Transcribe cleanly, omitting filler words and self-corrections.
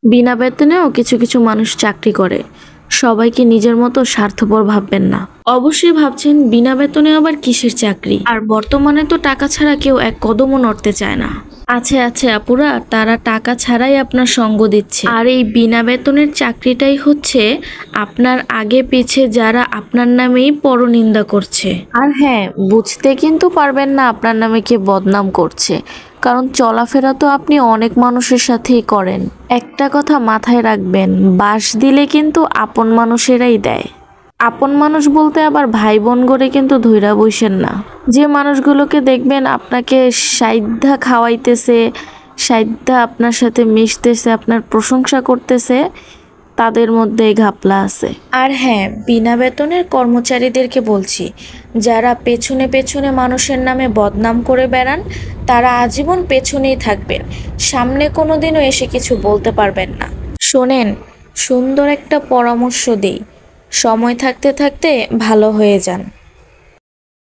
বিনা বেতনেও কিছু কিছু মানুষ চাকরি করে। সবাইকে নিজের মতো স্বার্থপর ভাববেন না। অবশ্যই ভাবছেন বিনা বেতনে আবার কিসের চাকরি, আর বর্তমানে তো টাকা ছাড়া কেউ এক কদমও নড়তে চায় না। আছে আছে আপুরা, তারা টাকা ছাড়াই আপনার সঙ্গ দিচ্ছে, আর এই বিনা বেতনের চাকরিটাই হচ্ছে আপনার আগে পিছে যারা আপনার নামেই পরনিন্দা করছে। আর হ্যাঁ, বুঝতে কিন্তু পারবেন না আপনার নামে কে বদনাম করছে, কারণ চলাফেরা তো আপনি অনেক মানুষের সাথেই করেন। একটা কথা মাথায় রাখবেন, বাস দিলে কিন্তু আপন মানুষেরাই দেয়। আপন মানুষ বলতে আবার ভাই বোন করে কিন্তু ধইরা বইসেন না। যে মানুষগুলোকে দেখবেন আপনাকে সাইদ্ধা খাওয়াইতেছে, সাইদ্ধা আপনার সাথে মিশতেছে, আপনার প্রশংসা করতেছে, তাদের মধ্যে ঘাপলা আছে। আর হ্যাঁ, বিনা বেতনের কর্মচারীদেরকে বলছি, যারা পেছনে পেছনে মানুষের নামে বদনাম করে বেড়ান, তারা আজীবন পেছনেই থাকবেন, সামনে কোনোদিনও এসে কিছু বলতে পারবেন না। শোনেন, সুন্দর একটা পরামর্শ দিই, সময় থাকতে থাকতে ভালো হয়ে যান।